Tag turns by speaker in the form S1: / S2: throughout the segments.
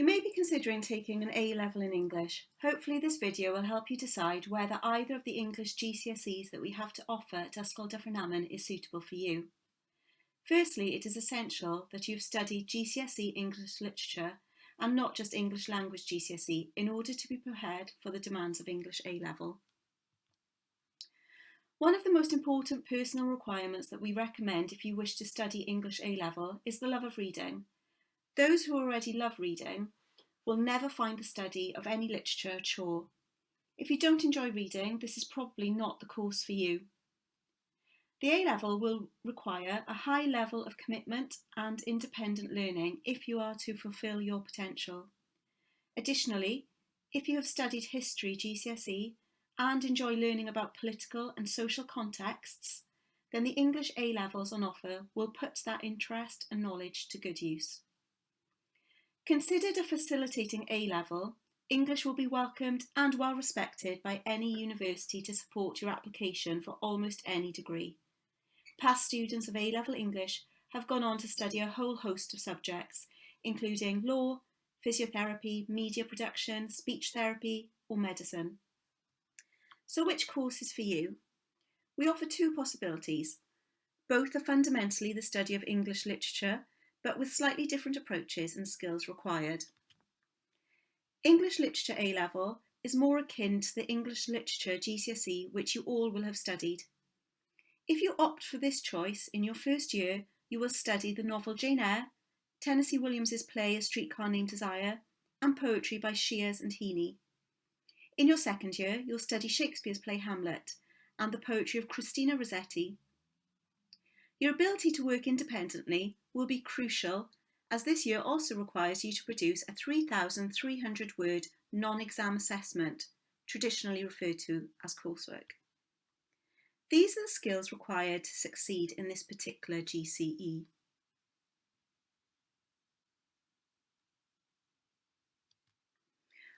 S1: You may be considering taking an A-level in English. Hopefully this video will help you decide whether either of the English GCSEs that we have to offer at Ysgol Dyffryn is suitable for you. Firstly, it is essential that you've studied GCSE English Literature and not just English Language GCSE in order to be prepared for the demands of English A-level. One of the most important personal requirements that we recommend if you wish to study English A-level is the love of reading. Those who already love reading will never find the study of any literature a chore. If you don't enjoy reading, this is probably not the course for you. The A-level will require a high level of commitment and independent learning if you are to fulfil your potential. Additionally, if you have studied history GCSE and enjoy learning about political and social contexts, then the English A-levels on offer will put that interest and knowledge to good use. Considered a facilitating A-level, English will be welcomed and well respected by any university to support your application for almost any degree. Past students of A-level English have gone on to study a whole host of subjects, including law, physiotherapy, media production, speech therapy, or medicine. So which course is for you? We offer two possibilities. Both are fundamentally the study of English literature, but with slightly different approaches and skills required. English Literature A-level is more akin to the English Literature GCSE, which you all will have studied. If you opt for this choice, in your first year, you will study the novel Jane Eyre, Tennessee Williams's play A Streetcar Named Desire, and poetry by Shears and Heaney. In your second year, you'll study Shakespeare's play Hamlet and the poetry of Christina Rossetti. Your ability to work independently will be crucial, as this year also requires you to produce a 3,300 word non-exam assessment, traditionally referred to as coursework. These are the skills required to succeed in this particular GCE.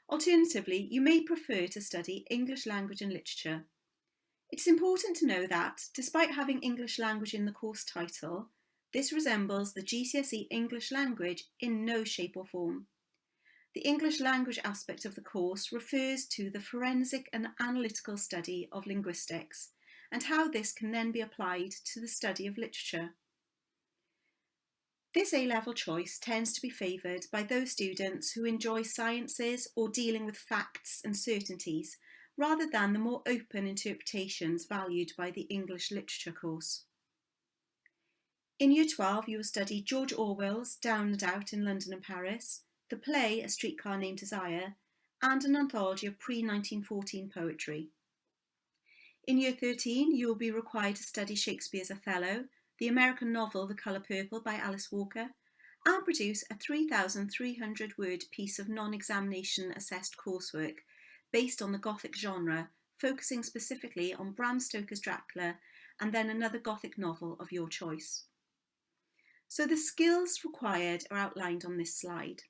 S1: Alternatively, you may prefer to study English Language and Literature. It's important to know that, despite having English Language in the course title, this resembles the GCSE English Language in no shape or form. The English Language aspect of the course refers to the forensic and analytical study of linguistics, and how this can then be applied to the study of literature. This A-level choice tends to be favoured by those students who enjoy sciences or dealing with facts and certainties, rather than the more open interpretations valued by the English Literature course. In Year 12, you will study George Orwell's Down and Out in London and Paris, the play A Streetcar Named Desire, and an anthology of pre-1914 poetry. In Year 13, you will be required to study Shakespeare's Othello, the American novel The Colour Purple by Alice Walker, and produce a 3,300 word piece of non-examination assessed coursework based on the Gothic genre, focusing specifically on Bram Stoker's Dracula and then another Gothic novel of your choice. So the skills required are outlined on this slide.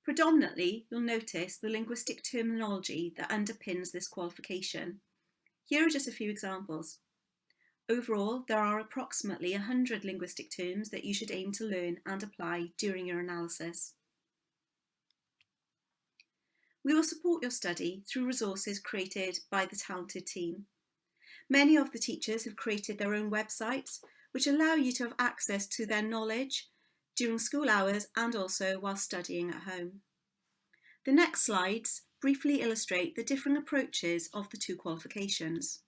S1: Predominantly, you'll notice the linguistic terminology that underpins this qualification. Here are just a few examples. Overall, there are approximately 100 linguistic terms that you should aim to learn and apply during your analysis. We will support your study through resources created by the talented team. Many of the teachers have created their own websites, which allow you to have access to their knowledge during school hours and also while studying at home. The next slides briefly illustrate the differing approaches of the two qualifications.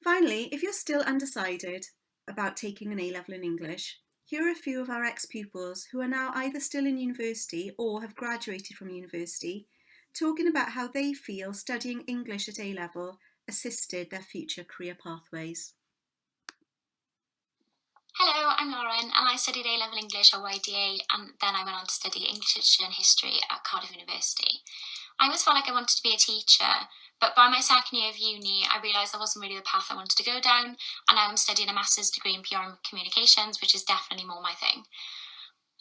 S1: Finally, if you're still undecided about taking an A-level in English, here are a few of our ex-pupils who are now either still in university or have graduated from university, talking about how they feel studying English at A-level assisted their future career pathways.
S2: Hello, I'm Lauren and I studied A-level English at YDA and then I went on to study English Literature and History at Cardiff University. I always felt like I wanted to be a teacher, but by my second year of uni I realised that wasn't really the path I wanted to go down, and now I'm studying a master's degree in PR and communications, which is definitely more my thing.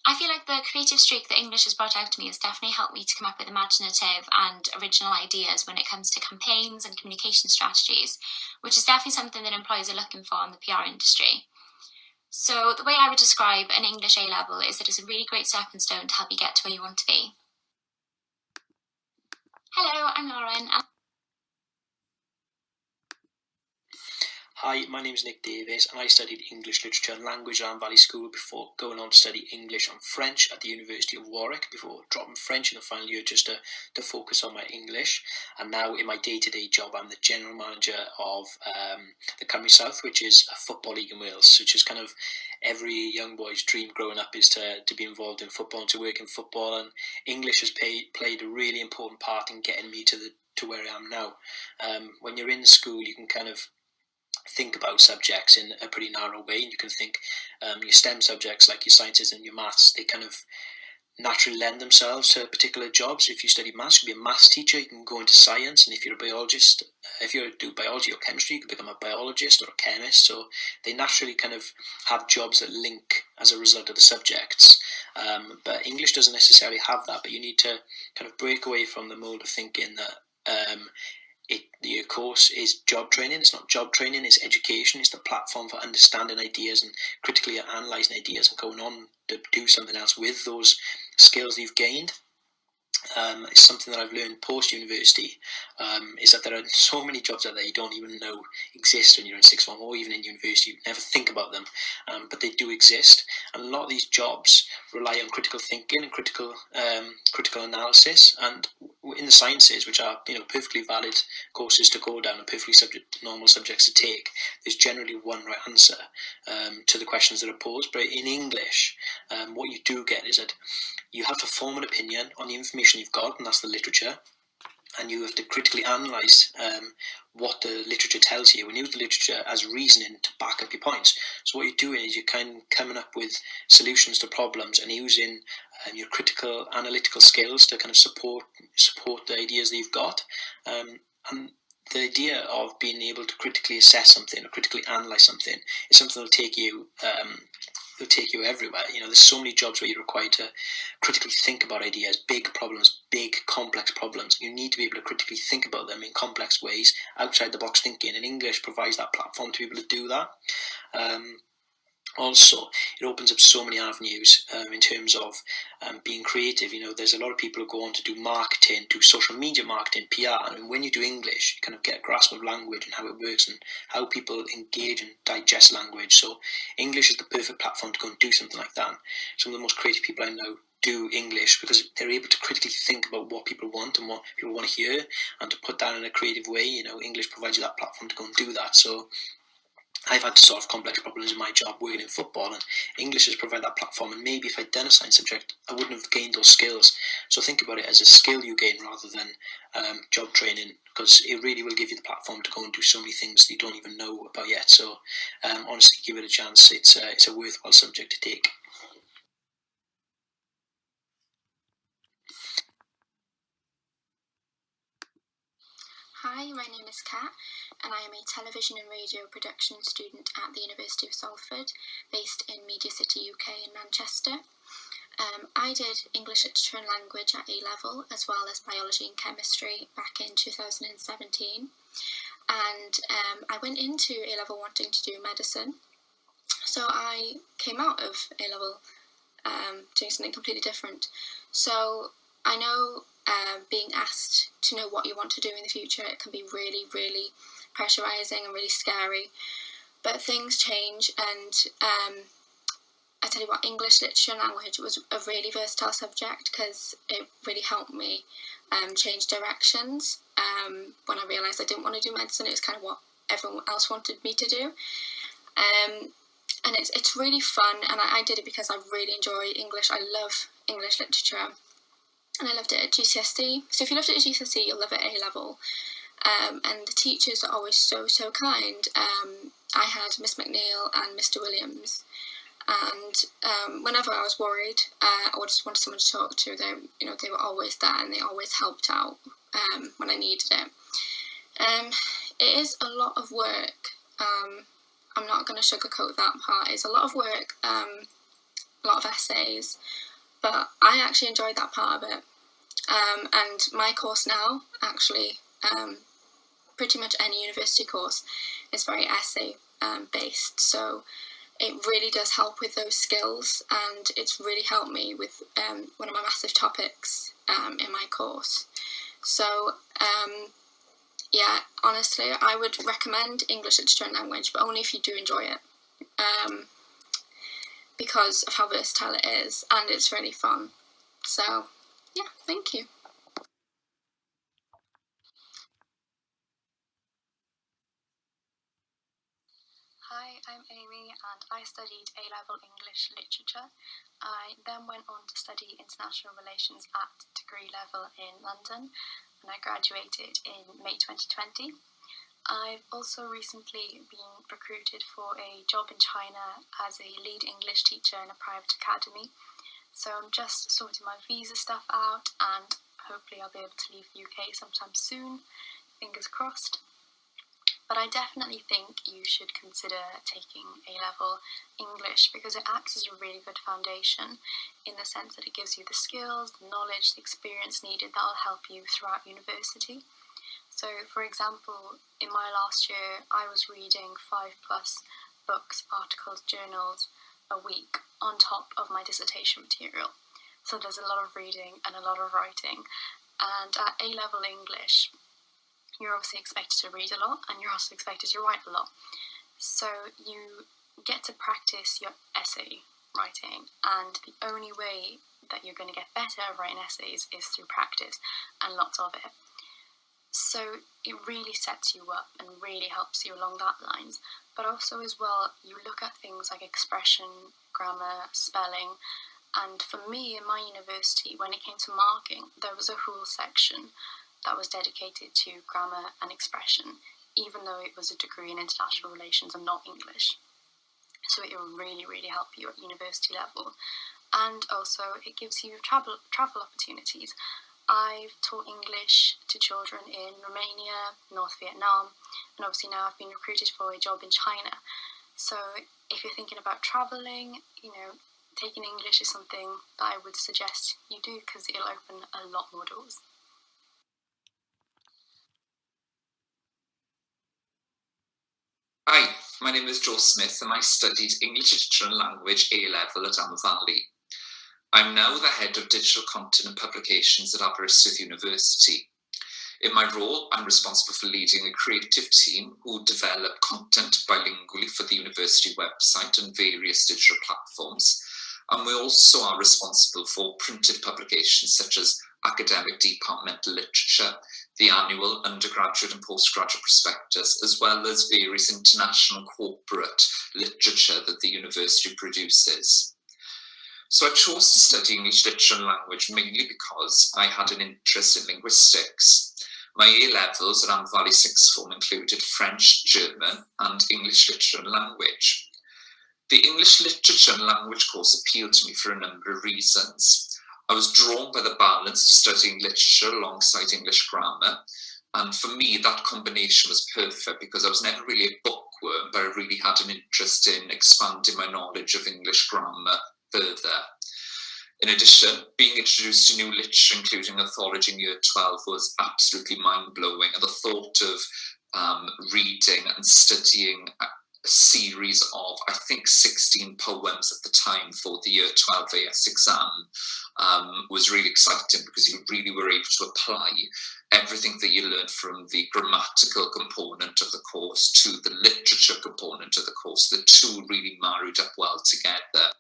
S2: I feel like the creative streak that English has brought out to me has definitely helped me to come up with imaginative and original ideas when it comes to campaigns and communication strategies, which is definitely something that employers are looking for in the PR industry. So the way I would describe an English A-level is that it's a really great stepping stone to help you get to where you want to be. Hello, I'm Lauren.
S3: Hi, my name is Nick Davis and I studied English Literature and Language at Ann Valley School before going on to study English and French at the University of Warwick before dropping French in the final year just to focus on my English. And now in my day-to-day job I'm the general manager of the Cymru South, which is a football league in Wales, which is kind of every young boy's dream growing up, is to be involved in football and to work in football, and English has played a really important part in getting me to where I am now. When you're in school you can kind of think about subjects in a pretty narrow way, and you can think your STEM subjects like your sciences and your maths, they kind of naturally lend themselves to particular jobs. If you study maths, you can be a maths teacher, you can go into science, and if you're a biologist, if you do biology or chemistry, you can become a biologist or a chemist. So they naturally kind of have jobs that link as a result of the subjects. But English doesn't necessarily have that, but you need to kind of break away from the mold of thinking that your course is job training. It's not job training, it's education. It's the platform for understanding ideas and critically analysing ideas and going on to do something else with those skills you've gained. It's something that I've learned post-university, is that there are so many jobs out there you don't even know exist when you're in sixth form or even in university. You never think about them, but they do exist. And a lot of these jobs rely on critical thinking and critical analysis. And in the sciences, which are perfectly valid courses to go down and perfectly normal subjects to take, there's generally one right answer to the questions that are posed. But in English, what you do get is that you have to form an opinion on the information you've got, and that's the literature, and you have to critically analyse what the literature tells you and use the literature as reasoning to back up your points. So what you're doing is you're kind of coming up with solutions to problems and using your critical analytical skills to kind of support the ideas that you've got. And the idea of being able to critically assess something or critically analyse something is something that'll take you everywhere. There's so many jobs where you're required to critically think about ideas, big problems, big complex problems. You need to be able to critically think about them in complex ways, outside the box thinking, and English provides that platform to be able to do that. Also, it opens up so many avenues in terms of being creative. There's a lot of people who go on to do marketing, do social media marketing, PR, and when you do English, you kind of get a grasp of language and how it works and how people engage and digest language. So English is the perfect platform to go and do something like that. Some of the most creative people I know do English because they're able to critically think about what people want and what people want to hear, and to put that in a creative way. English provides you that platform to go and do that. So I've had to solve complex problems in my job working in football, and English has provided that platform. And maybe if I'd done a science subject, I wouldn't have gained those skills. So think about it as a skill you gain rather than job training, because it really will give you the platform to go and do so many things that you don't even know about yet. So honestly, give it a chance. It's a worthwhile subject to take.
S4: Hi, my name is Kat, and I am a television and radio production student at the University of Salford, based in Media City, UK in Manchester. I did English Literature and Language at A-level, as well as Biology and Chemistry back in 2017. And I went into A-level wanting to do medicine. So I came out of A-level doing something completely different. So I know being asked to know what you want to do in the future, it can be really, really pressurising and really scary. But things change, and I tell you what, English Literature and Language was a really versatile subject because it really helped me change directions. When I realised I didn't want to do medicine, it was kind of what everyone else wanted me to do. And it's really fun, and I did it because I really enjoy English. I love English literature, and I loved it at GCSE. So if you loved it at GCSE, you'll love it at A-level. And the teachers are always so, so kind. I had Miss McNeil and Mr. Williams, and whenever I was worried, or just wanted someone to talk to, they were always there, and they always helped out when I needed it. It is a lot of work. I'm not going to sugarcoat that part. It's a lot of work, a lot of essays, but I actually enjoyed that part of it. And my course now, actually, pretty much any university course is very essay based, so it really does help with those skills, and it's really helped me with one of my massive topics in my course. So yeah, honestly, I would recommend English Literature and Language, but only if you do enjoy it, because of how versatile it is, and it's really fun. So yeah, thank you.
S5: Hi, I'm Amy and I studied A-level English Literature. I then went on to study International Relations at degree level in London, and I graduated in May 2020. I've also recently been recruited for a job in China as a lead English teacher in a private academy. So I'm just sorting my visa stuff out, and hopefully I'll be able to leave the UK sometime soon, fingers crossed. But I definitely think you should consider taking A-level English because it acts as a really good foundation in the sense that it gives you the skills, the knowledge, the experience needed that will help you throughout university. So, for example, in my last year, I was reading 5+ books, articles, journals a week on top of my dissertation material. So there's a lot of reading and a lot of writing. And at A-level English, you're obviously expected to read a lot, and you're also expected to write a lot. So you get to practice your essay writing, and the only way that you're going to get better at writing essays is through practice, and lots of it. So it really sets you up and really helps you along that lines. But also as well, you look at things like expression, grammar, spelling, and for me in my university, when it came to marking, there was a whole section that was dedicated to grammar and expression, even though it was a degree in international relations and not English. So it will really, really help you at university level. And also it gives you travel opportunities. I've taught English to children in Romania, North Vietnam, and obviously now I've been recruited for a job in China. So if you're thinking about travelling, taking English is something that I would suggest you do because it'll open a lot more doors.
S6: Hi, my name is Joe Smith and I studied English Literature and Language A-level at Amber Valley. I'm now the head of digital content and publications at Aberystwyth University. In my role, I'm responsible for leading a creative team who develop content bilingually for the university website and various digital platforms. And we also are responsible for printed publications such as academic departmental literature, the annual undergraduate and postgraduate prospectus, as well as various international corporate literature that the university produces. So I chose to study English Literature and Language mainly because I had an interest in linguistics. My A-levels at Amber Valley Sixth Form included French, German, and English Literature and Language. The English Literature and Language course appealed to me for a number of reasons. I was drawn by the balance of studying literature alongside English grammar, and for me that combination was perfect because I was never really a bookworm, but I really had an interest in expanding my knowledge of English grammar further. In addition, being introduced to new literature, including anthology in year 12, was absolutely mind-blowing, and the thought of reading and studying a series of, I think, 16 poems at the time for the year 12 AS exam was really exciting because you really were able to apply everything that you learned from the grammatical component of the course to the literature component of the course. The two really married up well together.